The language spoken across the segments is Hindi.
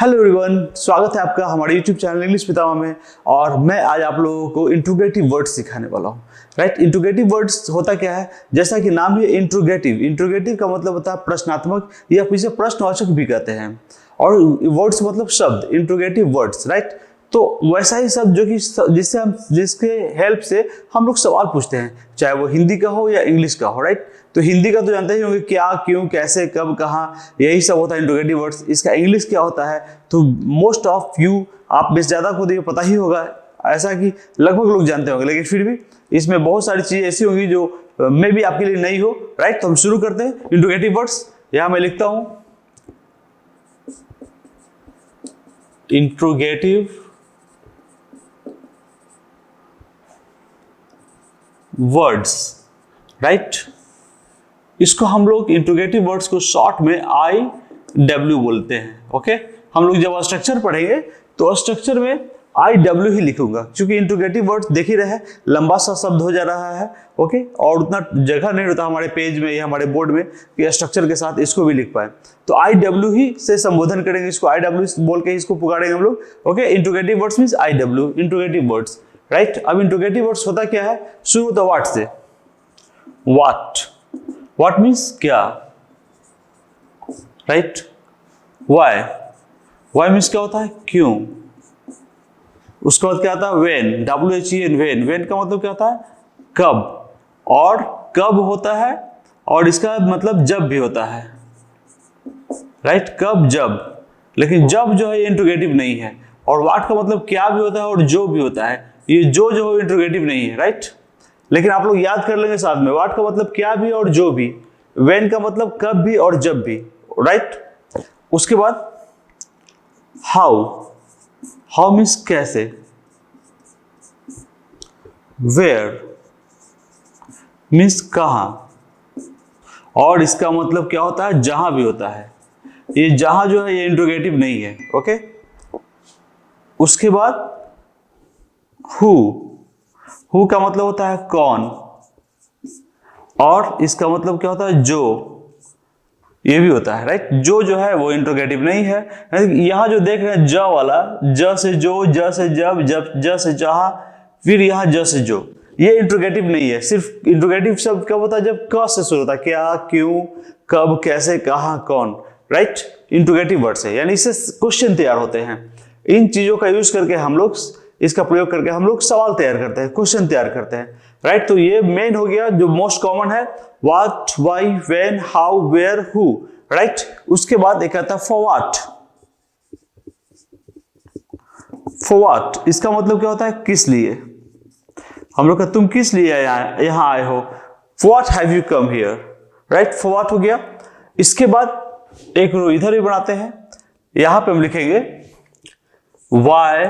हेलो एवरीवन, स्वागत है आपका हमारे यूट्यूब चैनल इंग्लिश पितामह में। और मैं आज आप लोगों को इंट्रोगेटिव वर्ड्स सिखाने वाला हूँ। राइट, इंट्रोगेटिव वर्ड्स होता क्या है, जैसा कि नाम ही इंट्रोगेटिव। इंट्रोगेटिव का मतलब होता है प्रश्नात्मक या इसे प्रश्नवाचक भी कहते हैं। और वर्ड्स मतलब शब्द, इंट्रोगेटिव वर्ड्स। राइट, तो वैसा ही शब्द जो कि जिसके हेल्प से हम लोग सवाल पूछते हैं, चाहे वो हिंदी का हो या इंग्लिश का हो। राइट, तो हिंदी का तो जानते ही होंगे, क्या, क्यों, कैसे, कब, कहाँ, यही सब होता है इंट्रोगेटिव वर्ड्स। इसका इंग्लिश क्या होता है, तो मोस्ट ऑफ यू, आप में से ज़्यादा को देखिए पता ही होगा, ऐसा कि लगभग लोग जानते होंगे, लेकिन फिर भी इसमें बहुत सारी चीज़ें ऐसी होंगी जो मे भी आपके लिए नई हो। राइट, तो हम शुरू करते हैं इंट्रोगेटिव वर्ड्स। यहाँ मैं लिखता हूँ इंट्रोगेटिव वर्ड्स। राइट, इसको हम लोग इंट्रोगेटिव वर्ड्स को शॉर्ट में IW बोलते हैं। ओके, हम लोग जब स्ट्रक्चर पढ़ेंगे तो स्ट्रक्चर में IW ही लिखूंगा, क्योंकि इंट्रोगेटिव वर्ड्स देख ही रहे हैं, लंबा सा शब्द हो जा रहा है। ओके, और उतना जगह नहीं होता हमारे पेज में या हमारे बोर्ड में कि स्ट्रक्चर के साथ इसको भी लिख पाए, तो IW ही से संबोधन करेंगे, इसको IW बोल के इसको पुकारेंगे हम लोग। Okay, interrogative words means IW, interrogative words. Right, अब इंट्रोगेटिव वर्ड्स होता क्या है, शुरू होता व्हाट से। व्हाट मीन्स क्या। राइट, वाई मीन्स क्या होता है, क्यों। उसके बाद क्या आता है वेन, WHEN, वेन का मतलब क्या होता है, कब। और कब होता है, और इसका मतलब जब भी होता है। राइट, कब, जब। लेकिन जब जो है ये इंट्रोगेटिव नहीं है। और व्हाट का मतलब क्या भी होता है और जो भी होता है, ये जो इंट्रोगेटिव नहीं है। राइट, लेकिन आप लोग याद कर लेंगे साथ में, व्हाट का मतलब क्या भी और जो भी, वेन का मतलब कब भी और जब भी। राइट, उसके बाद हाउ मीन्स कैसे। वेयर मीन्स कहां, और इसका मतलब क्या होता है, जहां भी होता है। ये जहां जो है ये इंट्रोगेटिव नहीं है। ओके, उसके बाद हु का मतलब होता है कौन, और इसका मतलब क्या होता है, जो, ये भी होता है। राइट, जो है वो इंट्रोगेटिव नहीं है। यहां जो देख रहे हैं ज वाला, ज से जो, ज से जब, ज से जहां, फिर यहां ज से जो, ये इंट्रोगेटिव नहीं है। सिर्फ इंट्रोगेटिव शब्द कब होता है, जब क से शुरू होता है, क्या, क्यों, कब, कैसे, कहां, कौन। राइट, इंट्रोगेटिव वर्ड से, यानी इससे क्वेश्चन तैयार होते हैं। इन चीजों का यूज करके हम लोग, इसका प्रयोग करके हम लोग सवाल तैयार करते हैं, क्वेश्चन तैयार करते हैं। राइट, तो ये मेन हो गया जो मोस्ट कॉमन है, what, why, when, how, where, who. Right, उसके बाद एक आता है फॉर व्हाट। इसका मतलब क्या होता है, किस लिए। हम लोग का तुम किस लिए यहां आए हो, what have you come here. Right, for what हो गया। इसके बाद एक रो इधर ही बनाते हैं, यहां पे हम लिखेंगे why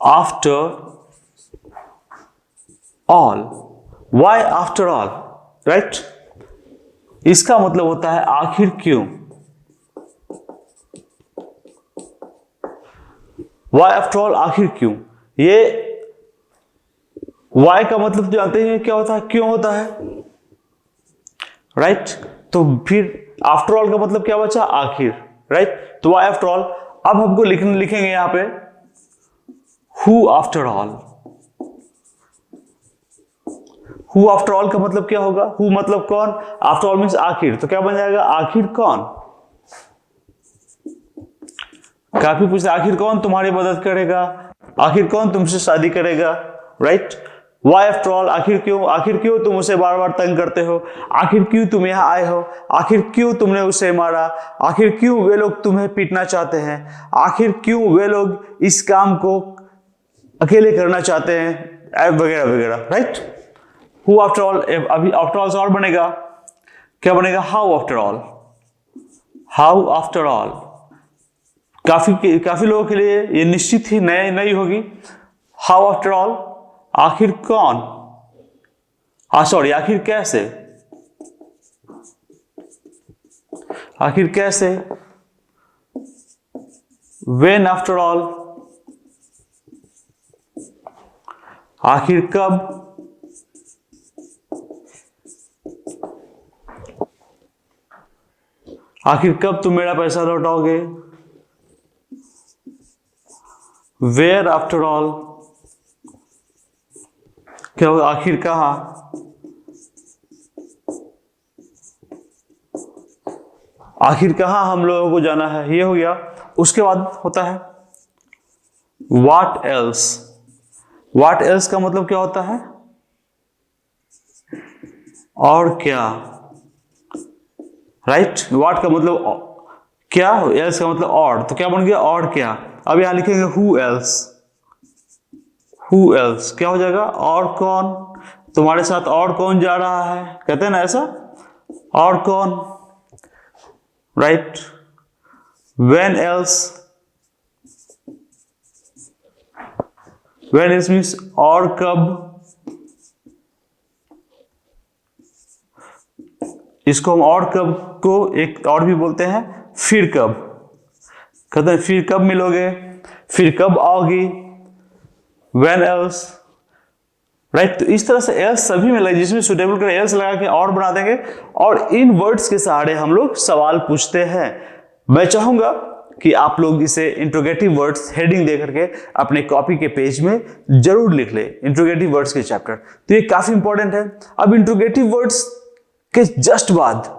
after all. Why after all. Right, इसका मतलब होता है आखिर क्यों। वाई आफ्टर ऑल, आखिर क्यों। ये वाई का मतलब जानते हैं क्या होता है, क्यों होता है। राइट, तो फिर आफ्टर ऑल का मतलब क्या बचा, आखिर। राइट, तो वाई आफ्टर ऑल। अब हमको लिखेंगे यहां पे who after all. Who after all का मतलब क्या होगा, हु मतलब कौन, आफ्टर ऑल मीन्स आखिर, तो क्या बन जाएगा, आखिर कौन। काफी पूछते आखिर कौन तुम्हारी मदद करेगा, आखिर कौन तुमसे शादी करेगा। राइट, वाई आफ्टर ऑल, आखिर क्यों तुम उसे बार बार तंग करते हो, आखिर क्यों तुम यहां आए हो, आखिर क्यों तुमने उसे मारा, आखिर क्यों वे लोग तुम्हें पीटना चाहते हैं, आखिर क्यों वे लोग इस काम को अकेले करना चाहते हैं, वगैरह वगैरह। Right, who after all. अभी आफ्टर ऑल से और बनेगा, क्या बनेगा, how after all. How after all काफी लोगों के लिए ये निश्चित ही नई होगी। हाउ आफ्टर ऑल, आखिर कौन, आखिर कैसे, आखिर कैसे। व्हेन आफ्टर ऑल, आखिर कब, आखिर कब तुम मेरा पैसा लौटाओगे, वेयर आफ्टर ऑल क्या होगा, आखिर कहाँ, आखिर कहाँ हम लोगों को जाना है, ये हो गया। उसके बाद होता है व्हाट एल्स। व्हाट एल्स का मतलब क्या होता है, और क्या, राइट। व्हाट का मतलब क्या, एल्स का मतलब और, तो क्या बन गया और क्या। अब यहां लिखेंगे हु एल्स। हु एल्स क्या हो जाएगा, और कौन, तुम्हारे साथ और कौन जा रहा है, कहते हैं ना ऐसा, और कौन, right. When else, when else means और कब, इसको हम और कब को एक और भी बोलते हैं फिर कब, कहते हैं फिर कब मिलोगे, फिर कब आओगी, व्हेन एल्स, राइट। तो इस तरह से एल्स सभी में लगे, जिसमें सुटेबल कर एल्स लगा के और बना देंगे, और इन वर्ड्स के सहारे हम लोग सवाल पूछते हैं। मैं चाहूंगा कि आप लोग इसे इंट्रोगेटिव वर्ड्स हेडिंग दे करके अपने कॉपी के पेज में जरूर लिख ले, इंट्रोगेटिव वर्ड्स के चैप्टर, तो ये काफी इंपॉर्टेंट है। अब इंट्रोगेटिव वर्ड्स के जस्ट बाद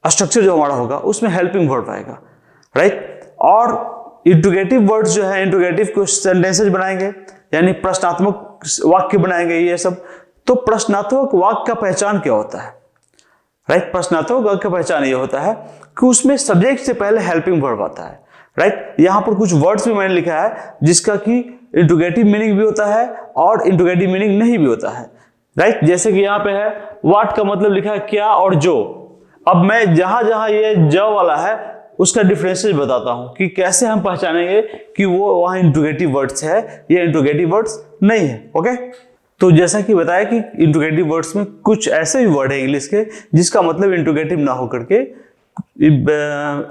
स्ट्रक्चर जो हमारा होगा उसमें हेल्पिंग वर्ब आएगा, राइट। और इंट्रोगेटिव वर्ड्स जो है, इंट्रोगेटिव को सेंटेंसेस बनाएंगे, यानी प्रश्नात्मक वाक्य बनाएंगे ये सब। तो प्रश्नात्मक वाक्य का पहचान क्या होता है, राइट। प्रश्नात्मक वाक्य का पहचान ये होता है कि उसमें सब्जेक्ट से पहले हेल्पिंग वर्ब आता है, राइट। यहां पर कुछ वर्ड्स भी मैंने लिखा है जिसका कि इंट्रोगेटिव मीनिंग भी होता है और इंट्रोगेटिव मीनिंग नहीं भी होता है, राइट। जैसे कि यहाँ पे है व्हाट का मतलब लिखा है क्या और जो। अब मैं जहां जहां ये जो वाला है उसका डिफरेंसेस बताता हूं कि कैसे हम पहचानेंगे कि वो वहां इंट्रोगेटिव वर्ड्स है या इंट्रोगेटिव वर्ड्स नहीं है, ओके। तो जैसा कि बताया कि इंट्रोगेटिव वर्ड्स में कुछ ऐसे भी वर्ड है इंग्लिश के जिसका मतलब इंट्रोगेटिव ना होकर के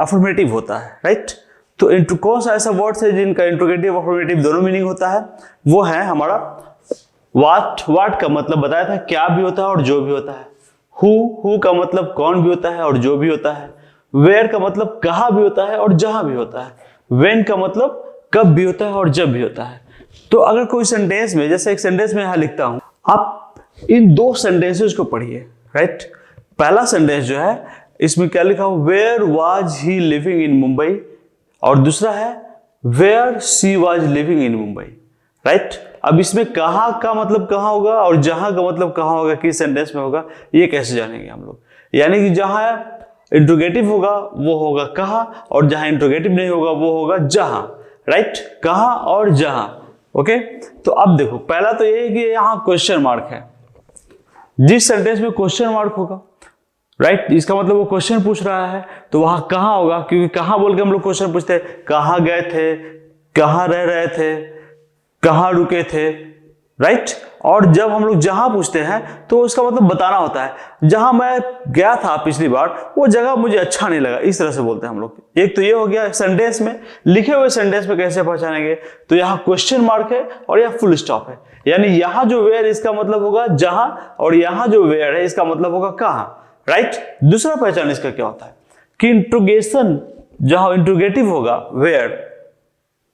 अफर्मेटिव होता है, राइट। तो कौन सा ऐसा वर्ड्स है जिनका इंट्रोगेटिव अफर्मेटिव दोनों मीनिंग होता है, वो है हमारा व्हाट का मतलब बताया था क्या भी होता है और जो भी होता है। हु का मतलब कौन भी होता है और जो भी होता है। वेयर का मतलब कहाँ भी होता है और जहां भी होता है। व्हेन का मतलब कब भी होता है और जब भी होता है। तो अगर कोई सेंटेंस में, जैसे एक सेंटेंस में यहां लिखता हूं, आप इन दो सेंटेंसेस को पढ़िए, राइट। पहला सेंटेंस जो है इसमें क्या लिखा हो, where was he living in Mumbai, और दूसरा है where she was living in Mumbai, right. अब इसमें कहाँ का मतलब कहाँ होगा और जहां का मतलब कहाँ होगा, किस सेंटेंस में होगा, ये कैसे जानेंगे हम लोग। यानी कि जहां इंट्रोगेटिव होगा वो होगा कहाँ, और जहां इंट्रोगेटिव नहीं होगा वो होगा जहां, राइट। कहाँ और जहां, ओके। तो अब देखो, पहला तो ये है कि यहाँ क्वेश्चन मार्क है, जिस सेंटेंस में क्वेश्चन मार्क होगा, राइट, इसका मतलब वो क्वेश्चन पूछ रहा है, तो वहां कहाँ होगा, क्योंकि कहाँ बोल के हम लोग क्वेश्चन पूछते हैं, कहाँ गए थे, कहाँ रह रहे थे, कहाँ रुके थे, राइट। और जब हम लोग जहां पूछते हैं तो उसका मतलब बताना होता है, जहां मैं गया था पिछली बार वो जगह मुझे अच्छा नहीं लगा, इस तरह से बोलते हैं हम लोग। एक तो ये हो गया सेंटेंस में, लिखे हुए सेंटेंस में कैसे पहचानेंगे, तो यहाँ क्वेश्चन मार्क है और यहाँ फुल स्टॉप है, यानी यहाँ जो वेयर इसका मतलब होगा जहां, और यहाँ जो वेयर है इसका मतलब होगा कहाँ, राइट। दूसरा पहचान इसका क्या होता है कि इंट्रोगेशन, जहां इंट्रोगेटिव होगा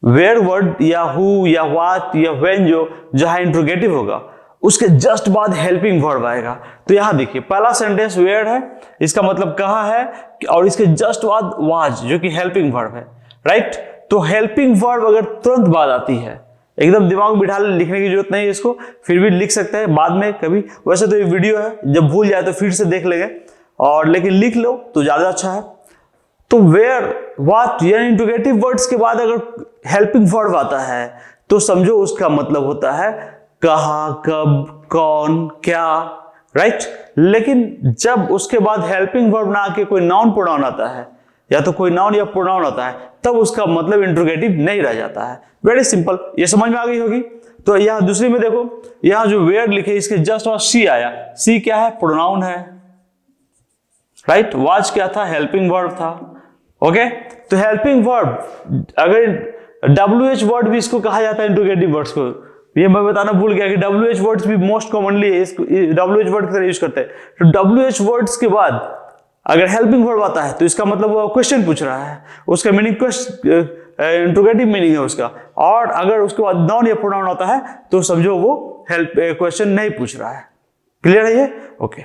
वेयर वर्ड या हु या व्हाट या व्हेन जो जहां इंट्रोगेटिव होगा उसके जस्ट बाद हेल्पिंग वर्ब आएगा। तो यहां देखिए पहला सेंटेंस वेयर है, इसका मतलब कहाँ है, और इसके जस्ट बाद वाज जो कि हेल्पिंग वर्ब है, राइट। तो हेल्पिंग वर्ब अगर तुरंत बाद आती है, एकदम दिमाग में बिठा लिखने की जरूरत नहीं है इसको, फिर भी लिख सकते हैं बाद में कभी। वैसे तो ये वीडियो है, जब भूल जाए तो फिर से देख लेंगे, और लेकिन लिख लो तो ज्यादा अच्छा है। तो वेयर व्हाट या इंट्रोगेटिव वर्ड्स के बाद अगर हेल्पिंग वर्ब आता है तो समझो उसका मतलब होता है कहाँ, कब, कौन, क्या, राइट। लेकिन जब उसके बाद हेल्पिंग वर्ब ना आके कोई नाउन प्रोनाउन आता है, या तो कोई नाउन या प्रोनाउन आता है, तब उसका मतलब इंट्रोगेटिव नहीं रह जाता है। वेरी सिंपल, ये समझ में आ गई होगी। तो यहां दूसरी में देखो, यहां जो वेयर लिखे इसके जस्ट बाद सी आया, सी क्या है, प्रोनाउन है, राइट। वाज क्या था, हेल्पिंग वर्ब था, ओके। तो हेल्पिंग वर्ब, अगर WH वर्ड भी इसको कहा जाता है इंट्रोगेटिव वर्ड्स को, ये मैं बताना भूल गया कि WH वर्ड्स भी मोस्ट कॉमनली इसको WH वर्ड की तरह यूज करते हैं। तो WH वर्ड्स के बाद अगर हेल्पिंग वर्ब आता है तो इसका मतलब वो क्वेश्चन पूछ रहा है, उसका मीनिंग इंट्रोगेटिव मीनिंग है उसका। और अगर उसके बाद नाउन या प्रोनाउन आता है तो समझो वो हेल्प क्वेश्चन नहीं पूछ रहा है। क्लियर है ये? ओके।